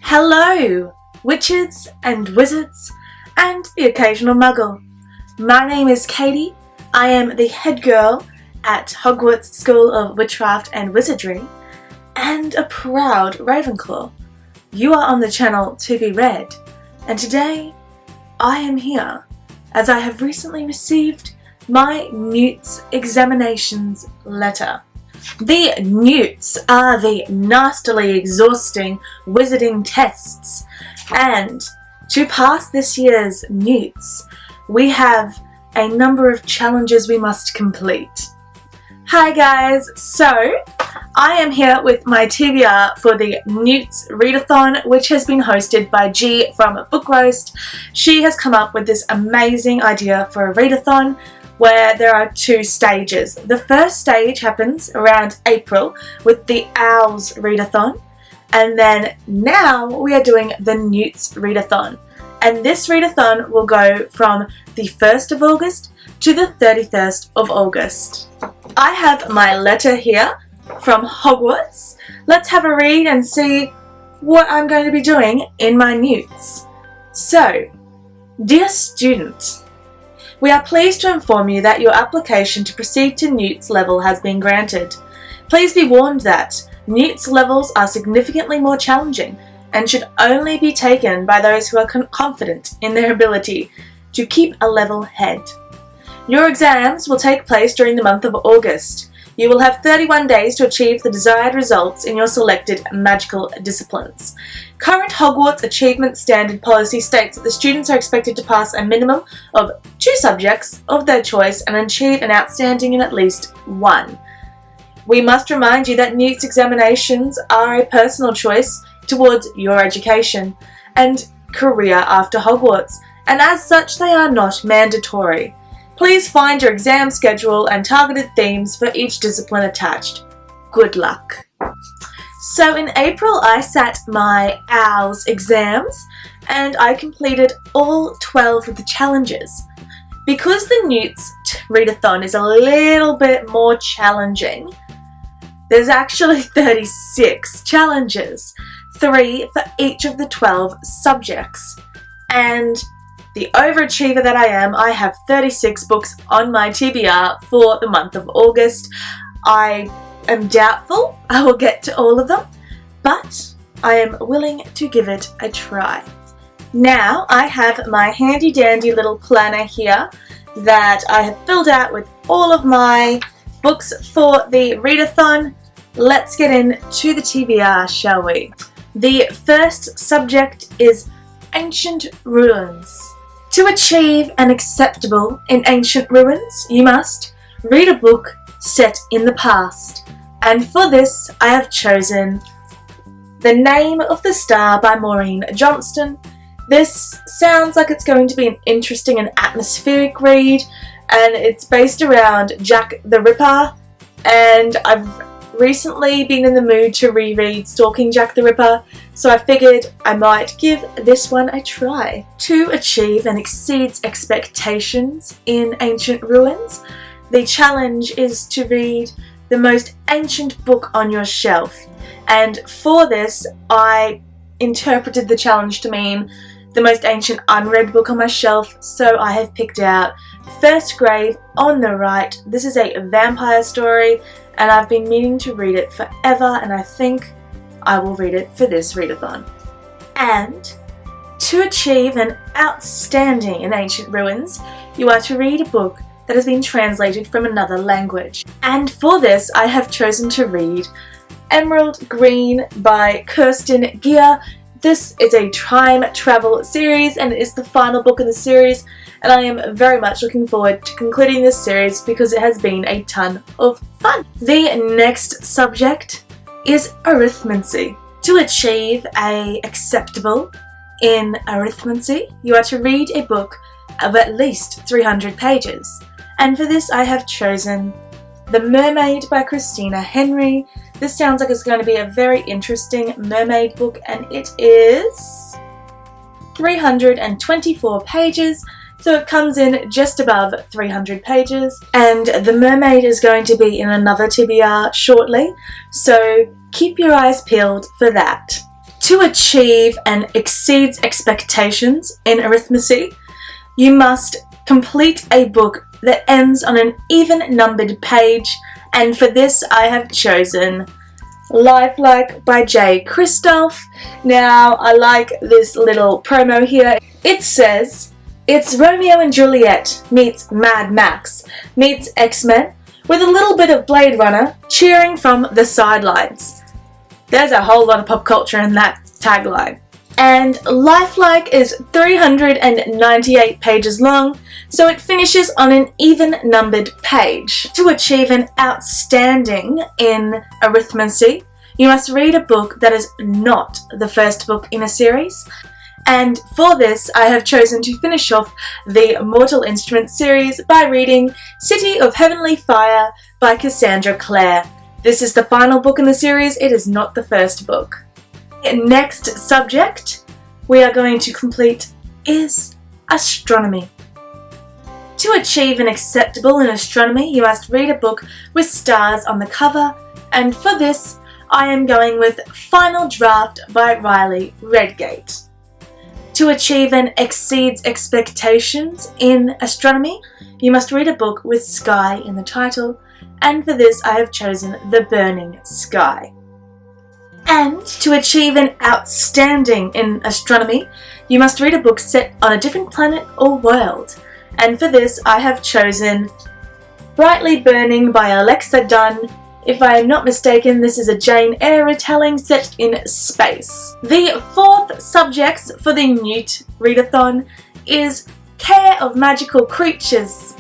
Hello, witches and wizards and the occasional muggle. My name is Katie. I am the head girl at Hogwarts School of Witchcraft and Wizardry and a proud Ravenclaw. You are on the channel To Be Read, and today I am here as I have recently received my N.E.W.T'S examinations letter. The N.E.W.T'S are the nastily exhausting wizarding tests, and to pass this year's N.E.W.T'S, we have a number of challenges we must complete. Hi guys, so I am here with my TBR for the N.E.W.T'S Readathon, which has been hosted by G from Book Roast. She has come up with this amazing idea for a readathon where there are two stages. The first stage happens around April with the Owls Readathon, and then now we are doing the N.E.W.T'S Readathon. And this readathon will go from the 1st of August to the 31st of August. I have my letter here from Hogwarts. Let's have a read and see what I'm going to be doing in my N.E.W.T'S. So, dear student, we are pleased to inform you that your application to proceed to N.E.W.T'S level has been granted. Please be warned that N.E.W.T'S levels are significantly more challenging and should only be taken by those who are confident in their ability to keep a level head. Your exams will take place during the month of August. You will have 31 days to achieve the desired results in your selected magical disciplines. Current Hogwarts Achievement Standard Policy states that the students are expected to pass a minimum of 2 subjects of their choice and achieve an outstanding in at least 1. We must remind you that N.E.W.T'S examinations are a personal choice towards your education and career after Hogwarts, and as such they are not mandatory. Please find your exam schedule and targeted themes for each discipline attached. Good luck. So in April I sat my Owls exams and I completed all 12 of the challenges. Because the N.E.W.T'S readathon is a little bit more challenging, there's actually 36 challenges, 3 for each of the 12 subjects. And the overachiever that I am, I have 36 books on my TBR for the month of August. I am doubtful I will get to all of them, but I am willing to give it a try. Now I have my handy dandy little planner here that I have filled out with all of my books for the readathon. Let's get into the TBR, shall we? The first subject is Ancient Ruins. To achieve an acceptable in Ancient Ruins, you must read a book set in the past. And for this, I have chosen The Name of the Star by Maureen Johnston. This sounds like it's going to be an interesting and atmospheric read, and it's based around Jack the Ripper, and I've recently been in the mood to reread Stalking Jack the Ripper, so I figured I might give this one a try. To achieve and exceed expectations in Ancient Ruins, the challenge is to read the most ancient book on your shelf, and for this I interpreted the challenge to mean the most ancient unread book on my shelf, so I have picked out First Grave on the Right. This is a vampire story and I've been meaning to read it forever, and I think I will read it for this readathon. And to achieve an outstanding in Ancient Ruins, you are to read a book that has been translated from another language. And for this I have chosen to read Emerald Green by Kirsten Gier. This is a time travel series and it is the final book in the series, and I am very much looking forward to concluding this series because it has been a ton of fun. The next subject is arithmancy. To achieve a acceptable in arithmancy, you are to read a book of at least 300 pages. And for this I have chosen The Mermaid by Christina Henry. This sounds like it's going to be a very interesting mermaid book, and it is 324 pages, so it comes in just above 300 pages. And The Mermaid is going to be in another TBR shortly, so keep your eyes peeled for that. To achieve and exceeds expectations in arithmetic, you must complete a book that ends on an even-numbered page, and for this I have chosen Lifelike by J. Christoph. Now, I like this little promo here. It says, it's Romeo and Juliet meets Mad Max meets X-Men with a little bit of Blade Runner cheering from the sidelines. There's a whole lot of pop culture in that tagline. And Lifelike is 398 pages long, so it finishes on an even-numbered page. To achieve an outstanding in arithmetic, you must read a book that is not the first book in a series. And for this, I have chosen to finish off the Mortal Instruments series by reading City of Heavenly Fire by Cassandra Clare. This is the final book in the series, it is not the first book. Next subject we are going to complete is Astronomy. To achieve an acceptable in astronomy, you must read a book with stars on the cover, and for this I am going with Final Draft by Riley Redgate. To achieve and exceeds expectations in astronomy, you must read a book with sky in the title, and for this I have chosen The Burning Sky. And to achieve an outstanding in astronomy, you must read a book set on a different planet or world, and for this I have chosen Brightly Burning by Alexa Dunn. If I am not mistaken, this is a Jane Eyre retelling set in space. The fourth subject for the N.E.W.T. Readathon is Care of Magical Creatures.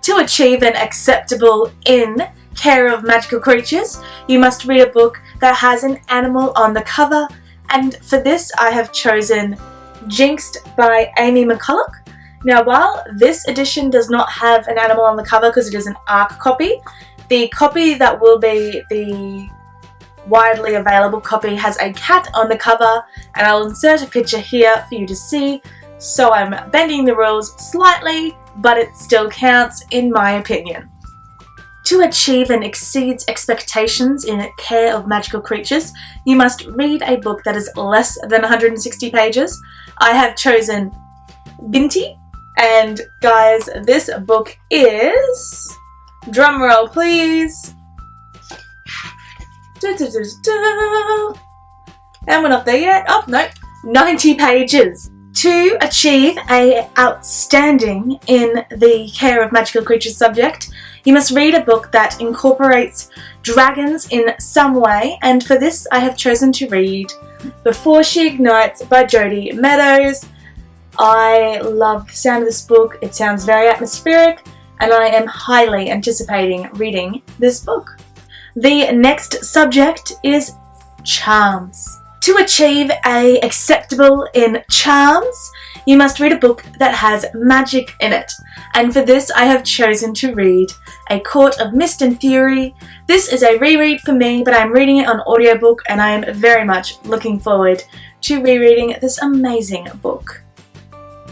To achieve an acceptable in Care of Magical Creatures, you must read a book that has an animal on the cover, and for this I have chosen Jinxed by Amy McCulloch. Now, while this edition does not have an animal on the cover because it is an ARC copy, the copy that will be the widely available copy has a cat on the cover, and I'll insert a picture here for you to see, so I'm bending the rules slightly, but it still counts in my opinion. To achieve and exceeds expectations in Care of Magical Creatures, you must read a book that is less than 160 pages. I have chosen Binti, and guys, this book is, drumroll please, and we're not there yet, oh no, 90 pages. To achieve a outstanding in the Care of Magical Creatures subject, you must read a book that incorporates dragons in some way, and for this I have chosen to read Before She Ignites by Jodi Meadows. I love the sound of this book, it sounds very atmospheric, and I am highly anticipating reading this book. The next subject is Charms. To achieve a acceptable in Charms, you must read a book that has magic in it, and for this I have chosen to read A Court of Mist and Fury. This is a reread for me, but I'm reading it on audiobook, and I am very much looking forward to rereading this amazing book.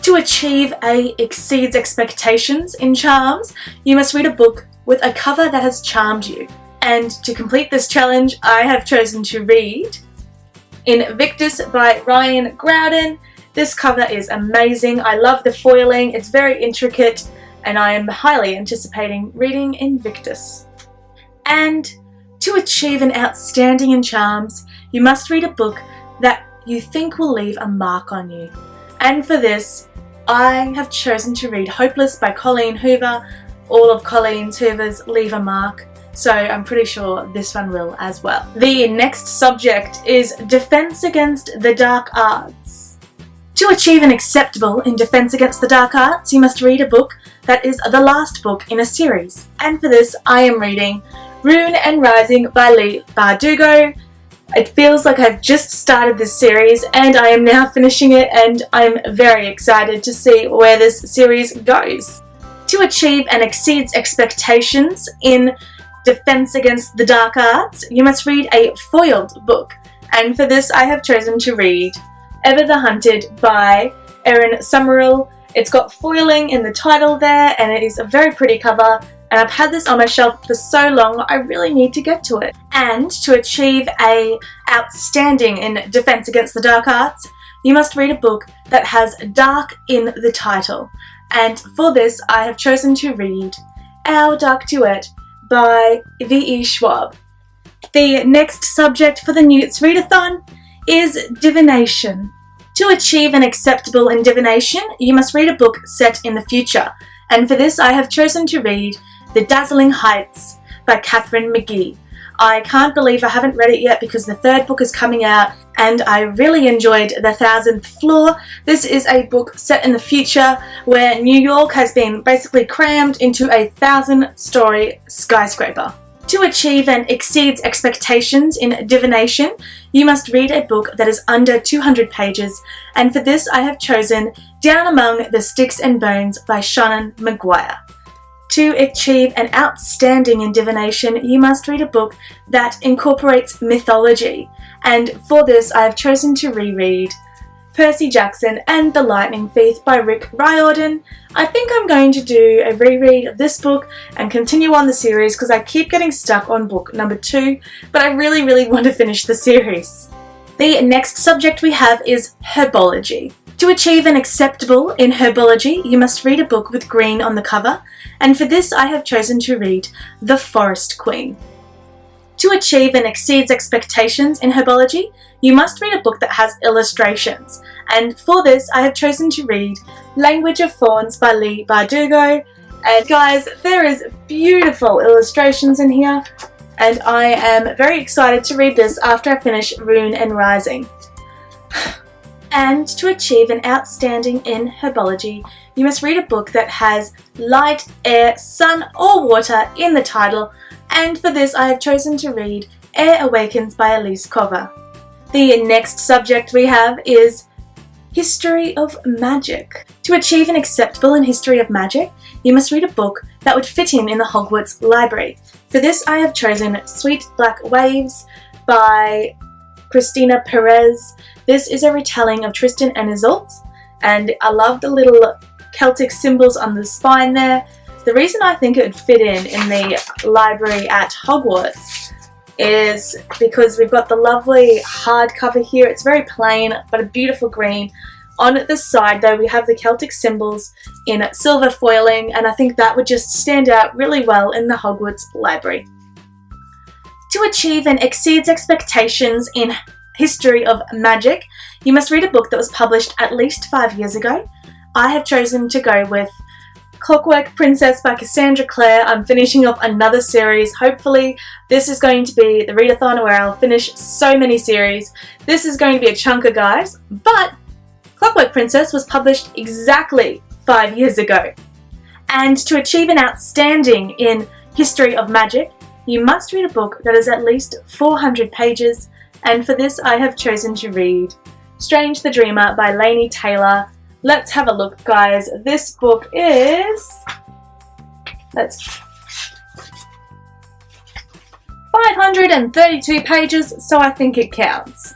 To achieve a exceeds expectations in Charms, you must read a book with a cover that has charmed you, and to complete this challenge I have chosen to read Invictus by Ryan Growden. This cover is amazing. I love the foiling, it's very intricate, and I am highly anticipating reading Invictus. And to achieve an outstanding in Charms, you must read a book that you think will leave a mark on you. And for this, I have chosen to read Hopeless by Colleen Hoover. All of Colleen Hoover's leave a mark, so I'm pretty sure this one will as well. The next subject is Defense Against the Dark Arts. To achieve an acceptable in Defense Against the Dark Arts, you must read a book that is the last book in a series, and for this I am reading Rune and Rising by Leigh Bardugo. It feels like I've just started this series and I am now finishing it, and I'm very excited to see where this series goes. To achieve and exceeds expectations in Defense Against the Dark Arts, you must read a foiled book, and for this I have chosen to read Ever the Hunted by Erin Summerall. It's got foiling in the title there, and it is a very pretty cover, and I've had this on my shelf for so long, I really need to get to it. And to achieve a outstanding in Defense Against the Dark Arts, you must read a book that has dark in the title. And for this, I have chosen to read Our Dark Duet by V.E. Schwab. The next subject for the N.E.W.T'S Readathon is Divination. To achieve an acceptable in Divination, you must read a book set in the future, and for this I have chosen to read The Dazzling Heights by Catherine McGee. I can't believe I haven't read it yet because the third book is coming out, and I really enjoyed The 1,000th Floor. This is a book set in the future where New York has been basically crammed into a 1,000-story skyscraper. To achieve and exceeds expectations in Divination, you must read a book that is under 200 pages, and for this I have chosen Down Among the Sticks and Bones by Shannon Maguire. To achieve an outstanding in Divination, you must read a book that incorporates mythology, and for this I have chosen to reread Percy Jackson and the Lightning Thief by Rick Riordan. I think I'm going to do a reread of this book and continue on the series because I keep getting stuck on book number 2, but I really want to finish the series. The next subject we have is Herbology. To achieve an acceptable in Herbology, you must read a book with green on the cover, and for this I have chosen to read The Forest Queen. To achieve and exceeds expectations in Herbology, you must read a book that has illustrations, and for this I have chosen to read Language of Fauns by Leigh Bardugo. And guys, there is beautiful illustrations in here, and I am very excited to read this after I finish Rune and Rising. And to achieve an outstanding in Herbology, you must read a book that has light, air, sun or water in the title, and for this I have chosen to read Air Awakens by Elise Cover. The next subject we have is History of Magic. To achieve an acceptable in History of Magic, you must read a book that would fit in the Hogwarts Library. For this I have chosen Sweet Black Waves by Christina Perez. This is a retelling of Tristan and Isolde, and I love the little Celtic symbols on the spine there. The reason I think it would fit in the library at Hogwarts is because we've got the lovely hardcover here. It's very plain but a beautiful green. On the side though we have the Celtic symbols in silver foiling, and I think that would just stand out really well in the Hogwarts library. To achieve and exceeds expectations in History of Magic, you must read a book that was published at least 5 years ago. I have chosen to go with Clockwork Princess by Cassandra Clare. I'm finishing off another series. Hopefully this is going to be the readathon where I'll finish so many series. This is going to be a chunker, guys, but Clockwork Princess was published exactly 5 years ago. And to achieve an outstanding in History of Magic, you must read a book that is at least 400 pages, and for this I have chosen to read Strange the Dreamer by Laini Taylor. Let's have a look, guys. This book is 532 pages, so I think it counts.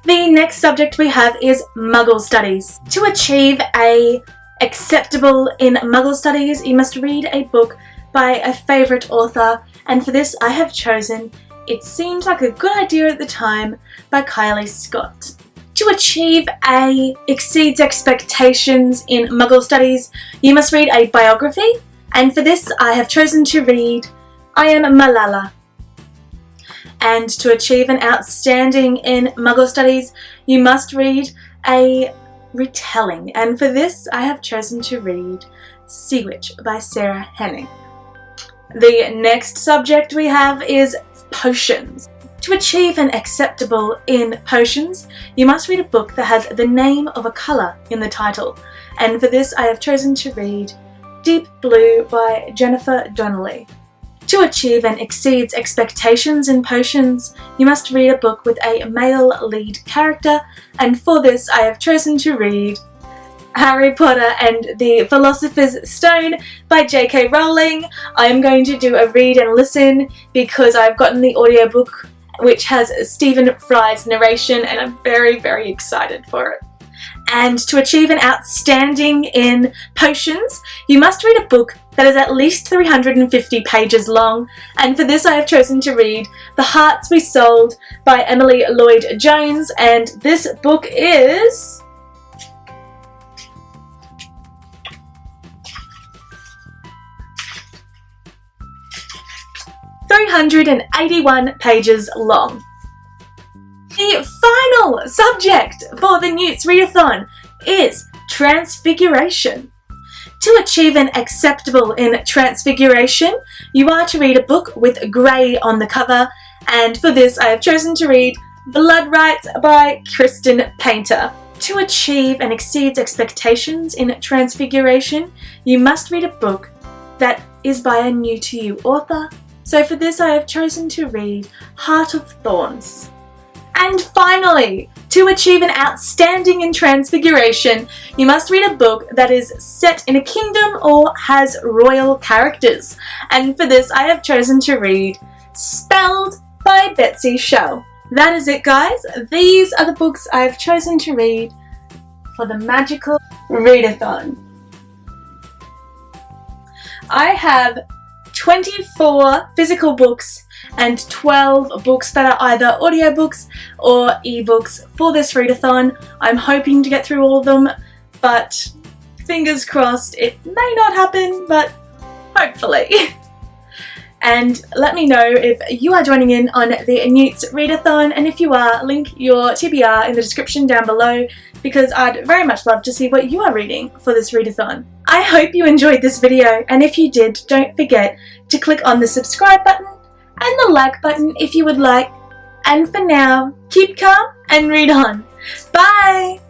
The next subject we have is Muggle Studies. To achieve a acceptable in Muggle Studies, you must read a book by a favourite author, and for this I have chosen It Seemed Like a Good Idea at the Time by Kylie Scott. To achieve a exceeds expectations in Muggle Studies, you must read a biography, and for this I have chosen to read I Am Malala. And to achieve an outstanding in Muggle Studies, you must read a retelling, and for this I have chosen to read Sea Witch by Sarah Henning. The next subject we have is potions. To achieve an acceptable in potions, you must read a book that has the name of a colour in the title, and for this I have chosen to read Deep Blue by Jennifer Donnelly. To achieve and exceeds expectations in potions, you must read a book with a male lead character, and for this I have chosen to read Harry Potter and the Philosopher's Stone by J.K. Rowling. I am going to do a read and listen because I've gotten the audiobook which has Stephen Fry's narration, and I'm very excited for it. And to achieve an outstanding in potions, you must read a book that is at least 350 pages long, and for this I have chosen to read The Hearts We Sold by Emily Lloyd-Jones, and this book is 381 pages long. The final subject for the N.E.W.T'S Readathon is Transfiguration. To achieve an acceptable in Transfiguration, you are to read a book with grey on the cover, and for this I have chosen to read Blood Rites by Kristen Painter. To achieve and exceed expectations in Transfiguration, you must read a book that is by a new to you author, so for this I have chosen to read Heart of Thorns. And finally, to achieve an outstanding in Transfiguration, you must read a book that is set in a kingdom or has royal characters. And for this, I have chosen to read Spelled by Betsy Shell. That is it, guys. These are the books I have chosen to read for the magical Readathon. I have 24 physical books and 12 books that are either audiobooks or ebooks for this readathon. I'm hoping to get through all of them, but fingers crossed it may not happen, but hopefully. And let me know if you are joining in on the N.E.W.T'S Readathon, and if you are, link your TBR in the description down below, because I'd very much love to see what you are reading for this readathon. I hope you enjoyed this video, and if you did, don't forget to click on the subscribe button and the like button if you would like. And for now, keep calm and read on. Bye!